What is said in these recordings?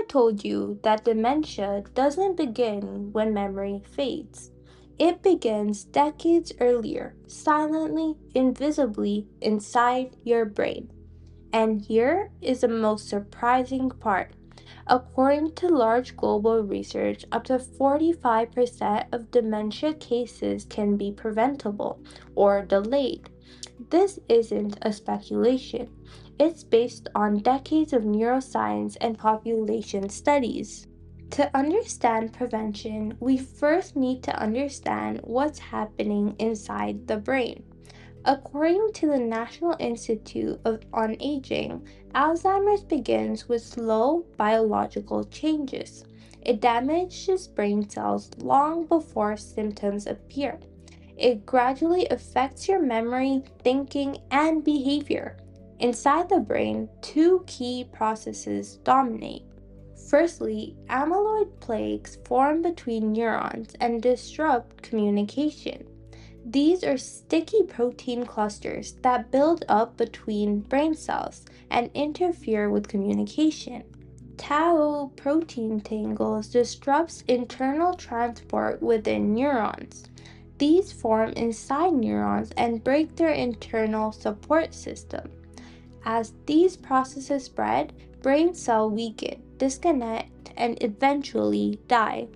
told you that dementia doesn't begin when memory fades. It begins decades earlier, silently, invisibly inside your brain. And here is the most surprising part. According to large global research, up to 45% of dementia cases can be preventable or delayed. This isn't a speculation. It's based on decades of neuroscience and population studies. To understand prevention, we first need to understand what's happening inside the brain. According to the National Institute on Aging, Alzheimer's begins with slow biological changes. It damages brain cells long before symptoms appear. It gradually affects your memory, thinking, and behavior. Inside the brain, two key processes dominate. Firstly, amyloid plaques form between neurons and disrupt communication. These are sticky protein clusters that build up between brain cells and interfere with communication. Tau protein tangles disrupts internal transport within neurons. These form inside neurons and break their internal support system. As these processes spread, brain cells weaken, disconnect, and eventually die.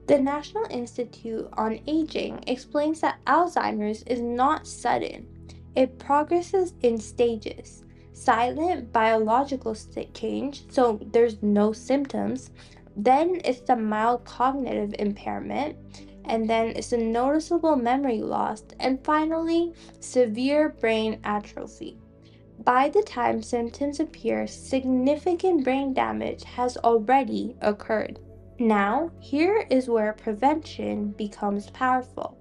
The National Institute on Aging explains that Alzheimer's is not sudden. It progresses in stages. Silent biological change, so there's no symptoms. Then it's the mild cognitive impairment. And then it's the noticeable memory loss. And finally, severe brain atrophy. By the time symptoms appear, significant brain damage has already occurred. Now, here is where prevention becomes powerful.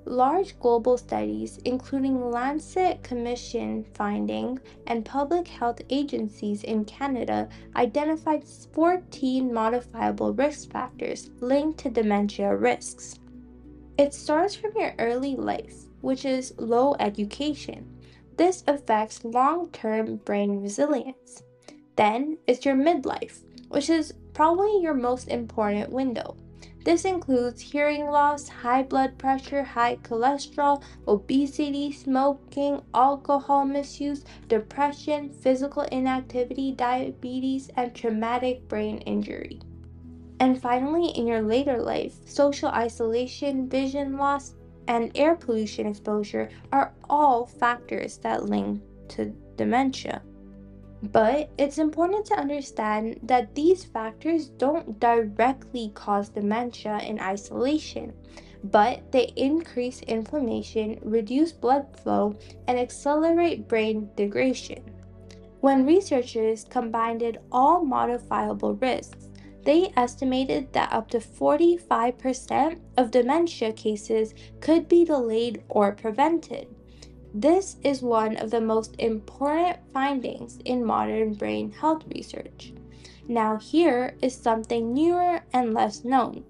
Large global studies, including Lancet Commission findings and public health agencies in Canada, identified 14 modifiable risk factors linked to dementia risks. It starts from your early life, which is low education. This affects long-term brain resilience. Then it's your midlife, which is probably your most important window. This includes hearing loss, high blood pressure, high cholesterol, obesity, smoking, alcohol misuse, depression, physical inactivity, diabetes, and traumatic brain injury. And finally, in your later life, social isolation, vision loss, and air pollution exposure are all factors that link to dementia. But it's important to understand that these factors don't directly cause dementia in isolation, but they increase inflammation, reduce blood flow, and accelerate brain degradation. When researchers combined all modifiable risks, they estimated that up to 45% of dementia cases could be delayed or prevented. This is one of the most important findings in modern brain health research. Now, here is something newer and less known.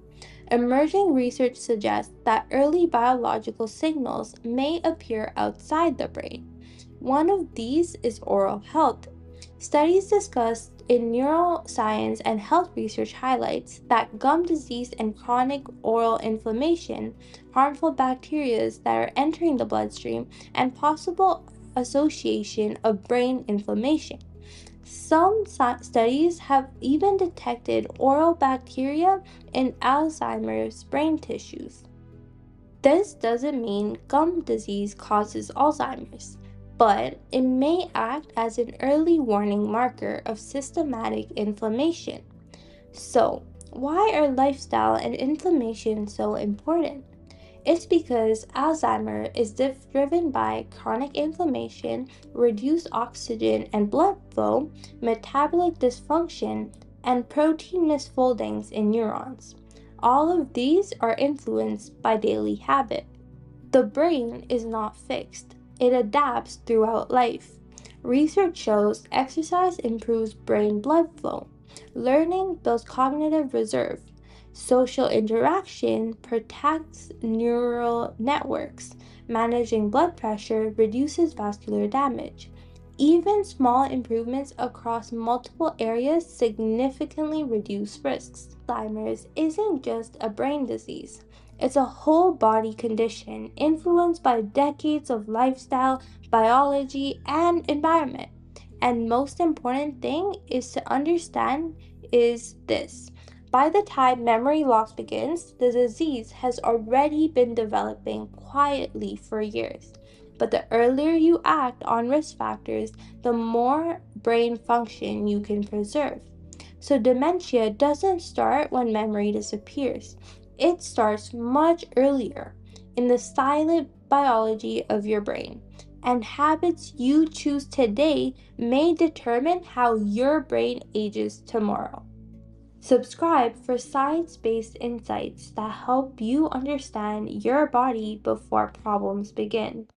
Emerging research suggests that early biological signals may appear outside the brain. One of these is oral health. Studies discussed in neuroscience and health research highlights that gum disease and chronic oral inflammation, harmful bacteria that are entering the bloodstream, and possible association of brain inflammation. Some studies have even detected oral bacteria in Alzheimer's brain tissues. This doesn't mean gum disease causes Alzheimer's, but it may act as an early warning marker of systematic inflammation. So, why are lifestyle and inflammation so important? It's because Alzheimer's is driven by chronic inflammation, reduced oxygen and blood flow, metabolic dysfunction, and protein misfoldings in neurons. All of these are influenced by daily habit. The brain is not fixed. It adapts throughout life. Research shows exercise improves brain blood flow. Learning builds cognitive reserve. Social interaction protects neural networks. Managing blood pressure reduces vascular damage. Even small improvements across multiple areas significantly reduce risks. Alzheimer's isn't just a brain disease, it's a whole body condition influenced by decades of lifestyle, biology, and environment. And most important thing is to understand is this. By the time memory loss begins, the disease has already been developing quietly for years. But the earlier you act on risk factors, the more brain function you can preserve. So, dementia doesn't start when memory disappears, it starts much earlier in the silent biology of your brain. And habits you choose today may determine how your brain ages tomorrow. Subscribe for science based insights that help you understand your body before problems begin.